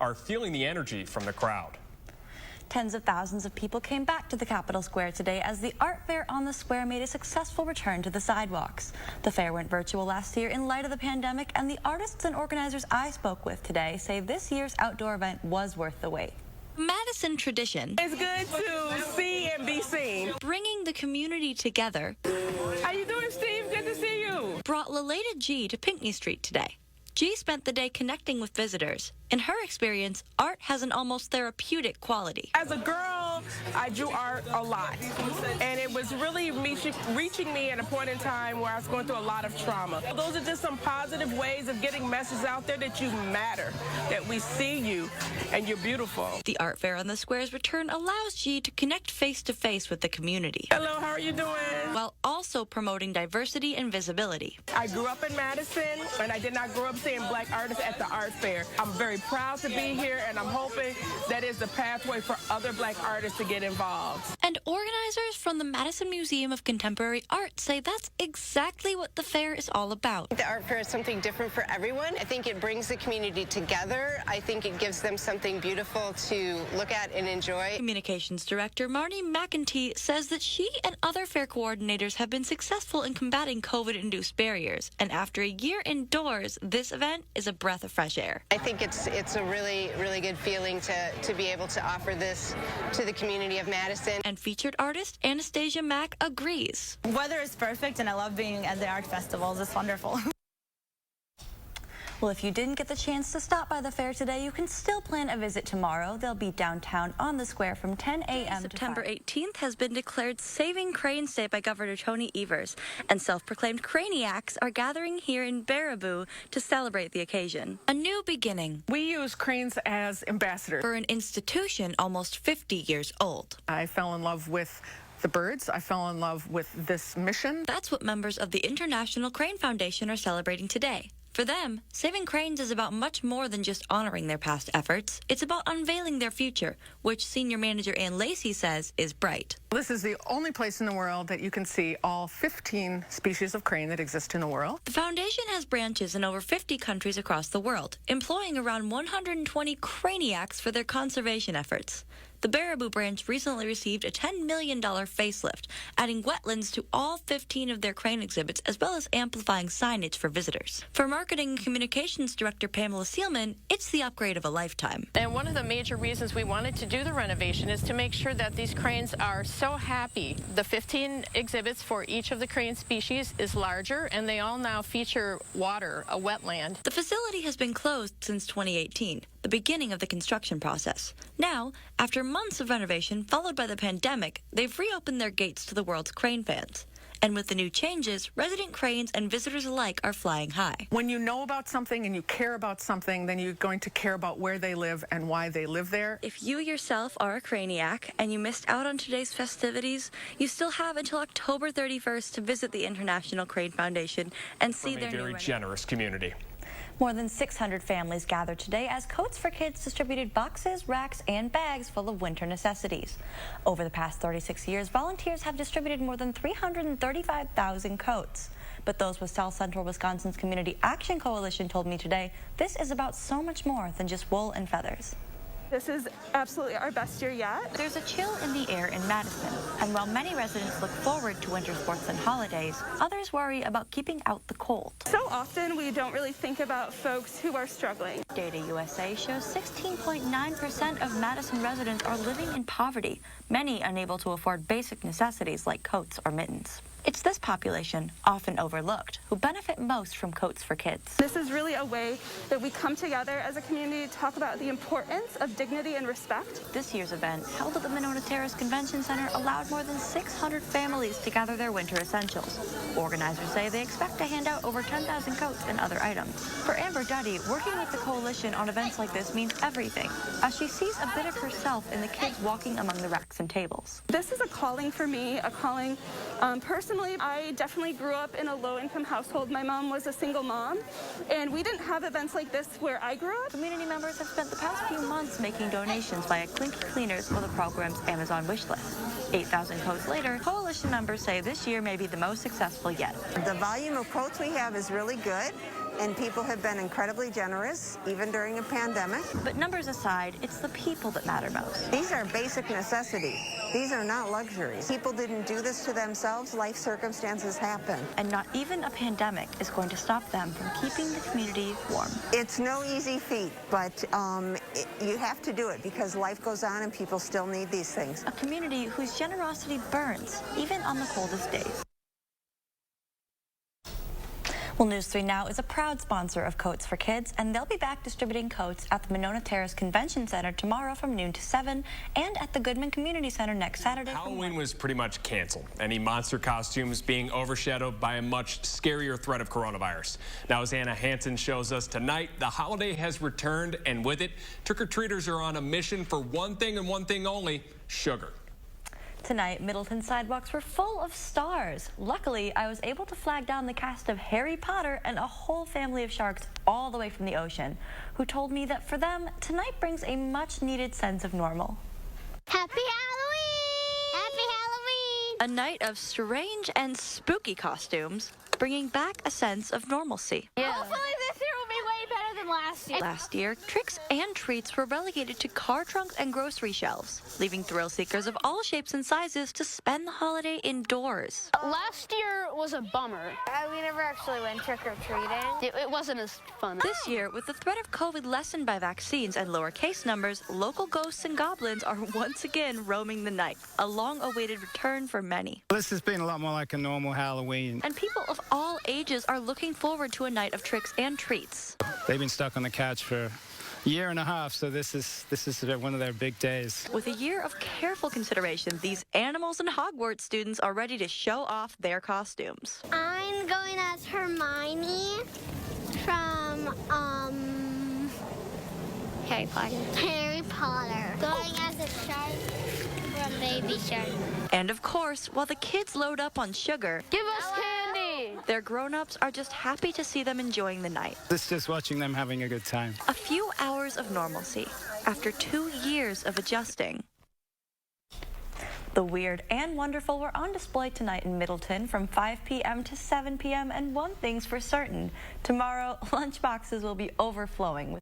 are feeling the energy from the crowd. Tens of thousands of people came back to the Capitol Square today as the art fair on the square made a successful return to the sidewalks. The fair went virtual last year in light of the pandemic, and the artists and organizers I spoke with today say this year's outdoor event was worth the wait. Madison tradition. It's good to see and be seen. Bringing the community together. How you doing, Steve? Good to see you. Brought Lelita G to Pinckney Street today. G spent the day connecting with visitors. In her experience, art has an almost therapeutic quality. As a girl, I drew art a lot, and it was really reaching me at a point in time where I was going through a lot of trauma. Those are just some positive ways of getting messages out there that you matter, that we see you, and you're beautiful. The art fair on the square's return allows G to connect face-to-face with the community. Hello, how are you doing? While also promoting diversity and visibility. I grew up in Madison, and I did not grow up seeing black artists at the art fair. I'm very proud to be here, and I'm hoping that is the pathway for other black artists to get involved. And organizers from the Madison Museum of Contemporary Art say that's exactly what the fair is all about. The art fair is something different for everyone. I think it brings the community together. I think it gives them something beautiful to look at and enjoy. Communications Director Marnie McEntee says that she and other fair coordinators have been successful in combating COVID-induced barriers. And after a year indoors, this event is a breath of fresh air. I think it's a really, really good feeling to be able to offer this to the community of Madison. And featured artist Anastasia Mack agrees. Weather is perfect, and I love being at the art festivals. It's wonderful. Well, if you didn't get the chance to stop by the fair today, you can still plan a visit tomorrow. They'll be downtown on the square from 10 a.m. September 18th has been declared Saving Cranes Day by Governor Tony Evers, and self-proclaimed craniacs are gathering here in Baraboo to celebrate the occasion. A new beginning. We use cranes as ambassadors. For an institution almost 50 years old. I fell in love with the birds. I fell in love with this mission. That's what members of the International Crane Foundation are celebrating today. For them, saving cranes is about much more than just honoring their past efforts. It's about unveiling their future, which Senior Manager Ann Lacey says is bright. This is the only place in the world that you can see all 15 species of crane that exist in the world. The foundation has branches in over 50 countries across the world, employing around 120 craniacs for their conservation efforts. The Baraboo branch recently received a $10 million facelift, adding wetlands to all 15 of their crane exhibits, as well as amplifying signage for visitors. For Marketing and Communications Director Pamela Seelman, it's the upgrade of a lifetime. And one of the major reasons we wanted to do the renovation is to make sure that these cranes are so happy. The 15 exhibits for each of the crane species is larger, and they all now feature water, a wetland. The facility has been closed since 2018. The beginning of the construction process. Now, after months of renovation followed by the pandemic, they've reopened their gates to the world's crane fans. And with the new changes, resident cranes and visitors alike are flying high. When you know about something and you care about something, then you're going to care about where they live and why they live there. If you yourself are a craniac and you missed out on today's festivities, you still have until October 31st to visit the International Crane Foundation and see their very generous community. More than 600 families gathered today as Coats for Kids distributed boxes, racks, and bags full of winter necessities. Over the past 36 years, volunteers have distributed more than 335,000 coats. But those with South Central Wisconsin's Community Action Coalition told me today this is about so much more than just wool and feathers. This is absolutely our best year yet. There's a chill in the air in Madison, and while many residents look forward to winter sports and holidays, others worry about keeping out the cold. So often we don't really think about folks who are struggling. Data USA shows 16.9% of Madison residents are living in poverty, many unable to afford basic necessities like coats or mittens. It's this population, often overlooked, who benefit most from Coats for Kids. This is really a way that we come together as a community to talk about the importance of dignity and respect. This year's event, held at the Monona Terrace Convention Center, allowed more than 600 families to gather their winter essentials. Organizers say they expect to hand out over 10,000 coats and other items. For Amber Duddy, working with the coalition on events like this means everything, as she sees a bit of herself in the kids walking among the racks and tables. This is a calling for me, a calling personally. I definitely grew up in a low-income household. My mom was a single mom, and we didn't have events like this where I grew up. Community members have spent the past few months making donations via Clinky Cleaners for the program's Amazon wish list. 8,000 coats later, coalition members say this year may be the most successful yet. The volume of coats we have is really good. and people have been incredibly generous, even during a pandemic. But numbers aside, it's the people that matter most. These are basic necessities. These are not luxuries. People didn't do this to themselves. Life circumstances happen. And not even a pandemic is going to stop them from keeping the community warm. It's no easy feat, but you have to do it because life goes on and people still need these things. A community whose generosity burns, even on the coldest days. Well, News 3 Now is a proud sponsor of Coats for Kids, and they'll be back distributing coats at the Monona Terrace Convention Center tomorrow from noon to 7 and at the Goodman Community Center next Saturday. Halloween was pretty much canceled. Any monster costumes being overshadowed by a much scarier threat of coronavirus. Now, as Anna Hansen shows us tonight, the holiday has returned, and with it, trick-or-treaters are on a mission for one thing and one thing only: sugar. Tonight, Middleton sidewalks were full of stars. Luckily, I was able to flag down the cast of Harry Potter and a whole family of sharks all the way from the ocean, who told me that for them, tonight brings a much-needed sense of normal. Happy Halloween! Happy Halloween! A night of strange and spooky costumes, bringing back a sense of normalcy. Yeah. Hopefully this year will be way better than last year. Last year, tricks and treats were relegated to car trunks and grocery shelves, leaving thrill seekers of all shapes and sizes to spend the holiday indoors. Last year was a bummer. We never actually went trick-or-treating. It wasn't as fun. This year, with the threat of COVID lessened by vaccines and lower case numbers, local ghosts and goblins are once again roaming the night, a long-awaited return for many. This has been a lot more like a normal Halloween. And people of all ages are looking forward to a night of tricks and treats. They've been stuck on the couch for a year and a half, so this is one of their big days. With a year of careful consideration, these Animals in Hogwarts students are ready to show off their costumes. I'm going as Hermione from Harry Potter. Harry Potter. Going as a shark from Baby Shark. And of course, while the kids load up on sugar, Give us candy! their grown-ups are just happy to see them enjoying the night. It's just watching them having a good time. A few hours of normalcy after 2 years of adjusting. The weird and wonderful were on display tonight in Middleton from 5 p.m. to 7 p.m. And one thing's for certain, tomorrow lunchboxes will be overflowing with